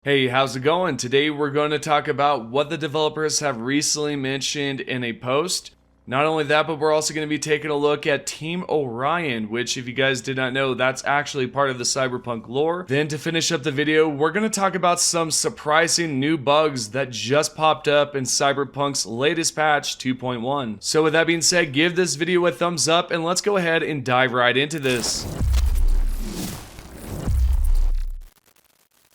Hey, how's it going? Today we're going to talk about what the developers have recently mentioned in a post. Not only that, but we're also going to be taking a look at Team Orion, which if you guys did not know, that's actually part of the Cyberpunk lore. Then to finish up the video, we're going to talk about some surprising new bugs that just popped up in Cyberpunk's latest patch 2.1. So with that being said, give this video a thumbs up and let's go ahead and dive right into this.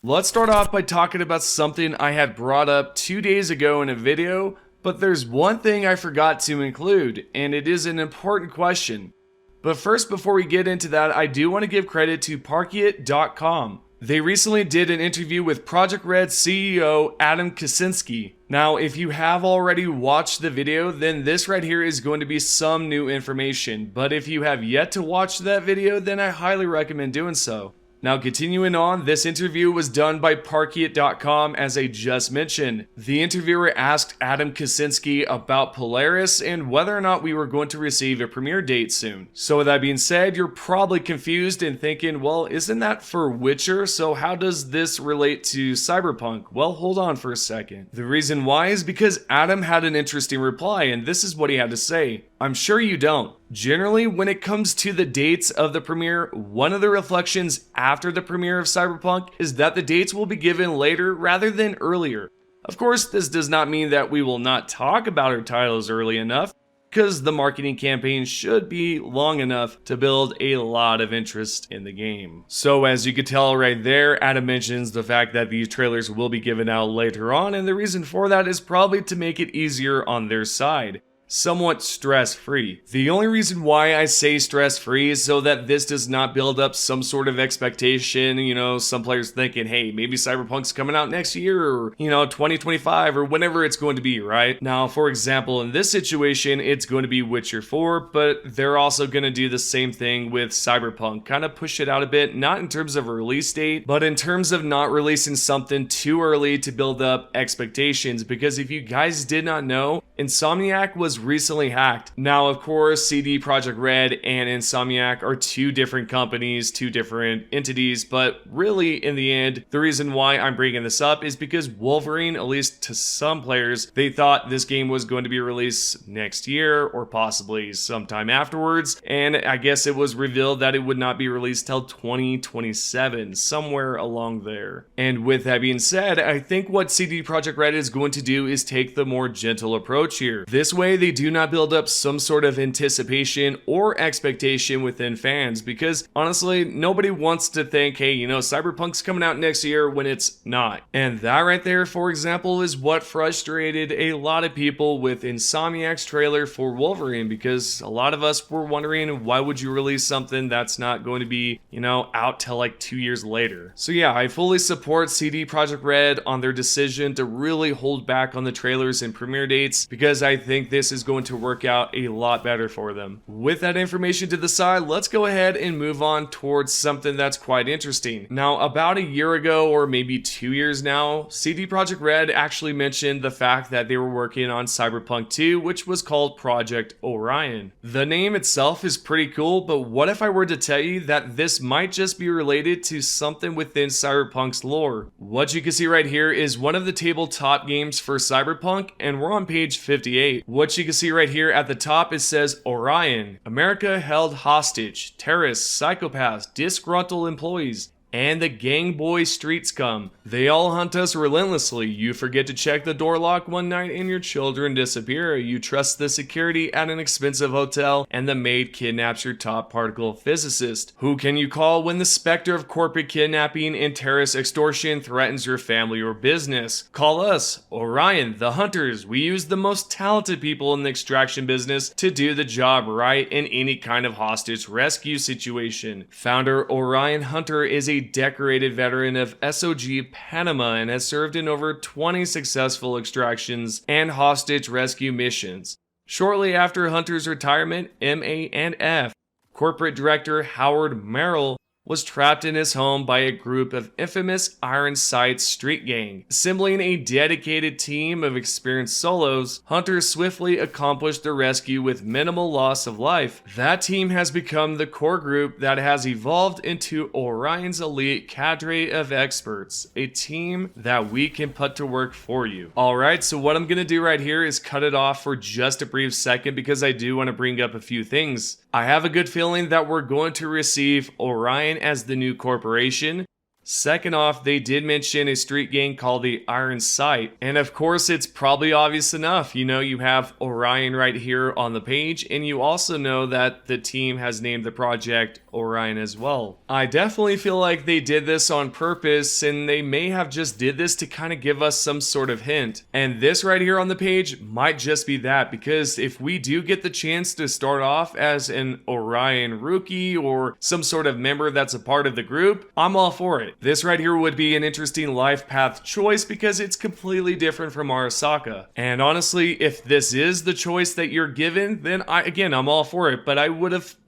Let's start off by talking about something I had brought up 2 days ago in a video, but there's one thing I forgot to include, and it is an important question. But first, before we get into that, I do want to give credit to Parkit.com. They recently did an interview with CDProjektRed CEO Adam Kaczynski. Now, if you have already watched the video, then this right here is going to be some new information, but if you have yet to watch that video, then I highly recommend doing so. Now, continuing on, this interview was done by Parkit.com as I just mentioned. The interviewer asked Adam Kaczynski about Polaris and whether or not we were going to receive a premiere date soon. So with that being said, you're probably confused and thinking, well, isn't that for Witcher? So how does this relate to Cyberpunk? Well, hold on for a second. The reason why is because Adam had an interesting reply, and this is what he had to say. I'm sure you don't. Generally, when it comes to the dates of the premiere, one of the reflections after the premiere of Cyberpunk is that the dates will be given later rather than earlier. Of course, this does not mean that we will not talk about our titles early enough, because the marketing campaign should be long enough to build a lot of interest in the game. So as you could tell right there, Adam mentions the fact that these trailers will be given out later on, and the reason for that is probably to make it easier on their side. Somewhat stress-free. The only reason why I say stress-free is so that this does not build up some sort of expectation, some players thinking, hey, maybe Cyberpunk's coming out next year, or, 2025, or whenever it's going to be, right? Now, for example, in this situation, it's going to be Witcher 4, but they're also going to do the same thing with Cyberpunk, kind of push it out a bit, not in terms of a release date, but in terms of not releasing something too early to build up expectations, because if you guys did not know, Insomniac was recently hacked. Now, of course, CDProjektRed and Insomniac are two different companies, two different entities, but really, in the end, the reason why I'm bringing this up is because Wolverine, at least to some players, they thought this game was going to be released next year or possibly sometime afterwards, and I guess it was revealed that it would not be released till 2027, somewhere along there. And with that being said, I think what CDProjektRed is going to do is take the more gentle approach here. This way, they do not build up some sort of anticipation or expectation within fans, because honestly, nobody wants to think, hey, Cyberpunk's coming out next year when it's not. And that right there, for example, is what frustrated a lot of people with Insomniac's trailer for Wolverine, because a lot of us were wondering, why would you release something that's not going to be, out till like 2 years later? So yeah, I fully support CDProjektRed on their decision to really hold back on the trailers and premiere dates, because I think this is going to work out a lot better for them. With that information to the side, let's go ahead and move on towards something that's quite interesting. Now, about a year ago, or maybe 2 years now, CDProjektRed actually mentioned the fact that they were working on Cyberpunk 2, which was called Project Orion. The name itself is pretty cool, but what if I were to tell you that this might just be related to something within Cyberpunk's lore? What you can see right here is one of the tabletop games for Cyberpunk, and we're on page 58. What you can see right here at the top, it says Orion, America held hostage, terrorists, psychopaths, disgruntled employees, and the gang boy street scum. They all hunt us relentlessly. You forget to check the door lock one night and your children disappear. You trust the security at an expensive hotel and the maid kidnaps your top particle physicist. Who can you call when the specter of corporate kidnapping and terrorist extortion threatens your family or business? Call us, Orion, the hunters. We use the most talented people in the extraction business to do the job right in any kind of hostage rescue situation. Founder Orion Hunter is a decorated veteran of SOG Panama and has served in over 20 successful extractions and hostage rescue missions. Shortly after Hunter's retirement, MA&F Corporate Director Howard Merrill was trapped in his home by a group of infamous Iron Sight street gang. Assembling a dedicated team of experienced solos, hunters swiftly accomplished the rescue with minimal loss of life. That team has become the core group that has evolved into Orion's elite cadre of experts, a team that we can put to work for you. Alright, so what I'm gonna do right here is cut it off for just a brief second because I do want to bring up a few things. I have a good feeling that we're going to receive Orion as the new corporation. Second off, they did mention a street gang called the Iron Sight, and of course it's probably obvious enough. You know, you have Orion right here on the page, and you also know that the team has named the project Orion as well. I definitely feel like they did this on purpose, and they may have just did this to kind of give us some sort of hint. And this right here on the page might just be that, because if we do get the chance to start off as an Orion rookie or some sort of member that's a part of the group, I'm all for it. This right here would be an interesting life path choice because it's completely different from Arasaka. And honestly, if this is the choice that you're given, then I'm all for it. But I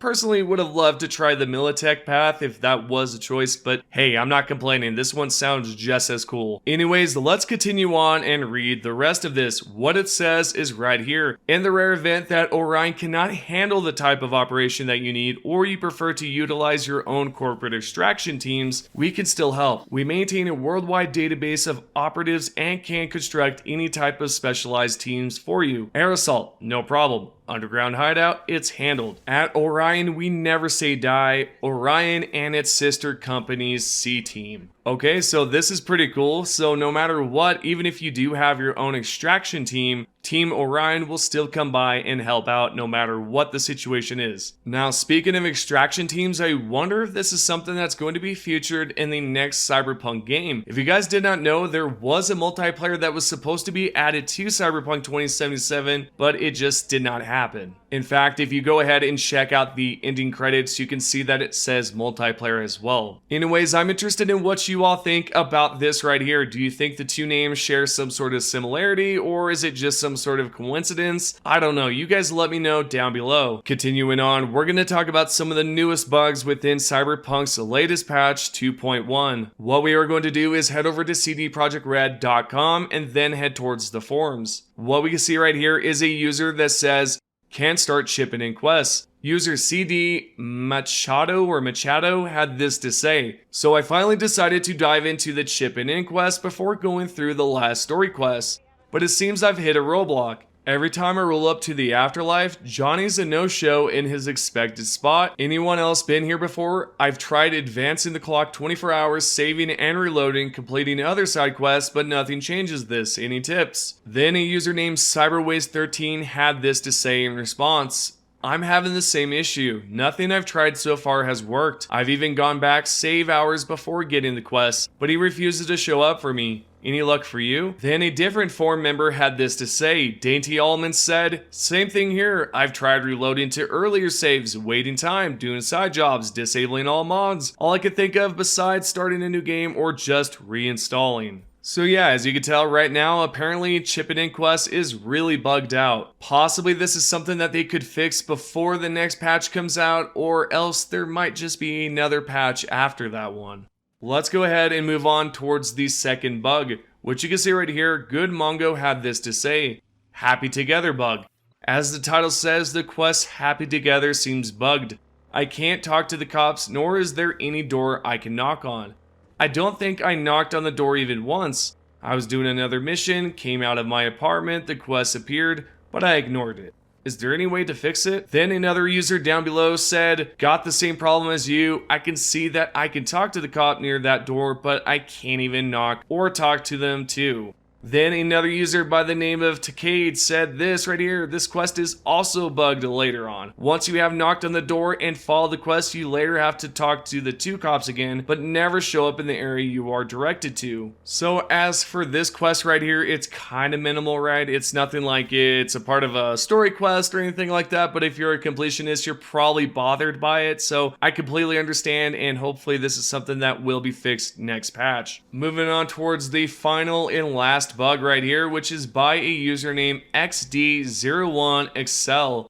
personally would have loved to try the Militech path if that was a choice. But hey, I'm not complaining. This one sounds just as cool. Anyways, let's continue on and read the rest of this. What it says is right here. In the rare event that Orion cannot handle the type of operation that you need, or you prefer to utilize your own corporate extraction teams, we can still help. We maintain a worldwide database of operatives and can construct any type of specialized teams for you. Air assault, no problem. Underground hideout, it's handled. At Orion, we never say die. Orion and its sister companies C-Team. Okay, so this is pretty cool. So no matter what, even if you do have your own extraction team, Team Orion will still come by and help out no matter what the situation is. Now, speaking of extraction teams, I wonder if this is something that's going to be featured in the next Cyberpunk game. If you guys did not know, there was a multiplayer that was supposed to be added to Cyberpunk 2077, but it just did not happen. In fact, if you go ahead and check out the ending credits, you can see that it says multiplayer as well. Anyways, I'm interested in what you all think about this right here. Do you think the two names share some sort of similarity, or is it just some sort of coincidence? I don't know. You guys let me know down below. Continuing on, we're going to talk about some of the newest bugs within Cyberpunk's latest patch 2.1. What we are going to do is head over to CDProjektRed.com and then head towards the forums. What we can see right here is a user that says, "Can start shipping in quests." User CD Machado had this to say. "So I finally decided to dive into the chipping in quest before going through the last story quests. But it seems I've hit a roadblock. Every time I roll up to the afterlife, Johnny's a no-show in his expected spot. Anyone else been here before? I've tried advancing the clock 24 hours, saving and reloading, completing other side quests, but nothing changes this. Any tips?" Then a user named Cyberwaste13 had this to say in response. "I'm having the same issue. Nothing I've tried so far has worked. I've even gone back save hours before getting the quest, but he refuses to show up for me. Any luck for you?" Then a different forum member had this to say. Dainty Almond said, "Same thing here. I've tried reloading to earlier saves, waiting time, doing side jobs, disabling all mods. All I could think of besides starting a new game or just reinstalling." So yeah, as you can tell right now, apparently Chipping In Quest is really bugged out. Possibly this is something that they could fix before the next patch comes out, or else there might just be another patch after that one. Let's go ahead and move on towards the second bug, which you can see right here. Good Mongo had this to say. Happy Together bug. As the title says, the quest Happy Together seems bugged. I can't talk to the cops, nor is there any door I can knock on. I don't think I knocked on the door even once. I was doing another mission, came out of my apartment, the quest appeared, but I ignored it. Is there any way to fix it? Then another user down below said, "Got the same problem as you. I can see that I can talk to the cop near that door, but I can't even knock or talk to them too." Then another user by the name of Takade said this right here. This quest is also bugged later on. Once you have knocked on the door and followed the quest, you later have to talk to the two cops again, but never show up in the area you are directed to. So as for this quest right here, it's kind of minimal, right? It's nothing like it's a part of a story quest or anything like that, but if you're a completionist, you're probably bothered by it. So I completely understand, and hopefully this is something that will be fixed next patch. Moving on towards the final and last bug right here, which is by a username XD01Excel.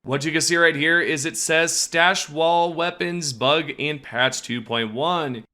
What you can see right here is it says stash wall weapons bug in patch 2.1.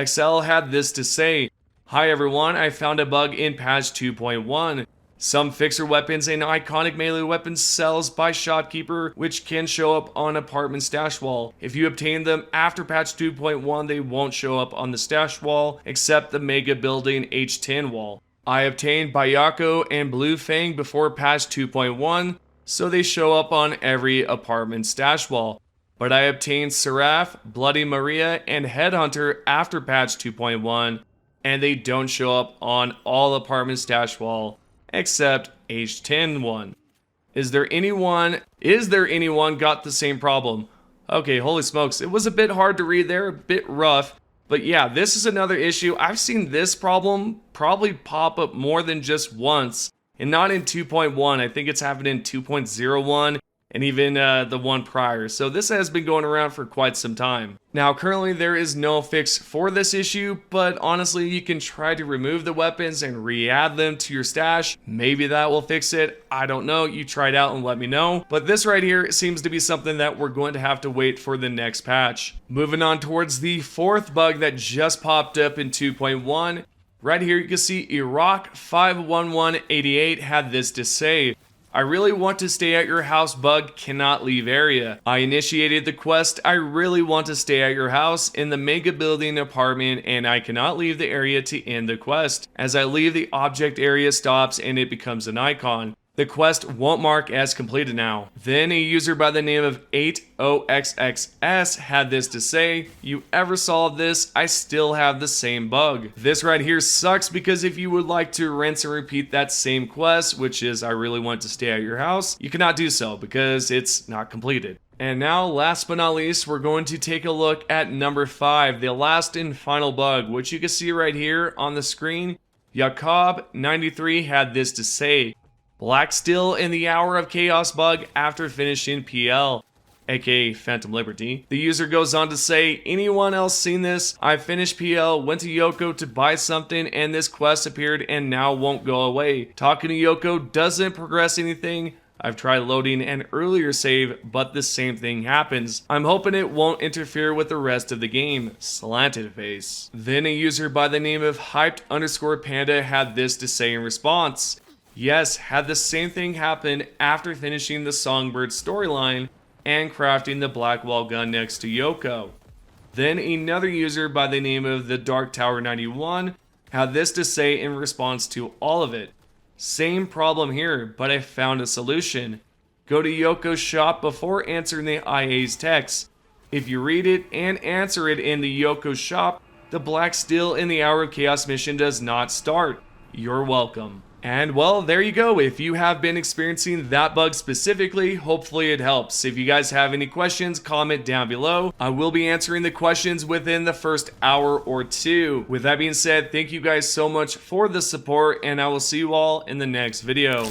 XL had this to say, "Hi everyone, I found a bug in patch 2.1. Some fixer weapons and iconic melee weapons sells by Shopkeeper which can show up on apartment stash wall. If you obtain them after patch 2.1, they won't show up on the stash wall except the mega building H10 wall. I obtained Bayako and Blue Fang before patch 2.1, so they show up on every apartment stash wall. But I obtained Seraph, Bloody Maria, and Headhunter after patch 2.1, and they don't show up on all apartment stash wall except H10 one. Is there anyone got the same problem?" Okay, holy smokes, it was a bit hard to read there, a bit rough. But yeah, this is another issue. I've seen this problem probably pop up more than just once, and not in 2.1. I think it's happened in 2.01 and even the one prior. So this has been going around for quite some time. Now, currently there is no fix for this issue, but honestly, you can try to remove the weapons and re-add them to your stash. Maybe that will fix it. I don't know. You try it out and let me know. But this right here seems to be something that we're going to have to wait for the next patch. Moving on towards the fourth bug that just popped up in 2.1. Right here you can see Iraq 51188 had this to say, "I really want to stay at your house bug, cannot leave area. I initiated the quest, I really want to stay at your house in the mega building apartment and I cannot leave the area to end the quest. As I leave, the object area stops and it becomes an icon. The quest won't mark as completed now." Then a user by the name of 80XXS had this to say, "You ever solved this? I still have the same bug." This right here sucks because if you would like to rinse and repeat that same quest, which is "I really want to stay at your house," you cannot do so because it's not completed. And now, last but not least, we're going to take a look at number 5, the last and final bug, which you can see right here on the screen. Jacob93 had this to say, "Black still in the Hour of Chaos bug after finishing PL," aka Phantom Liberty. The user goes on to say, "Anyone else seen this? I finished PL, went to Yoko to buy something, and this quest appeared and now won't go away. Talking to Yoko doesn't progress anything. I've tried loading an earlier save, but the same thing happens. I'm hoping it won't interfere with the rest of the game. Slanted face." Then a user by the name of hyped_panda had this to say in response. "Yes, had the same thing happen after finishing the Songbird storyline and crafting the Blackwall gun next to Yoko." Then another user by the name of the Dark Tower 91 had this to say in response to all of it. "Same problem here, but I found a solution. Go to Yoko's shop before answering the IA's text. If you read it and answer it in the Yoko shop, the Black Still in the Hour of Chaos mission does not start. You're welcome." And well, there you go. If you have been experiencing that bug specifically, hopefully it helps. If you guys have any questions, comment down below. I will be answering the questions within the first hour or two. With that being said, thank you guys so much for the support, and I will see you all in the next video.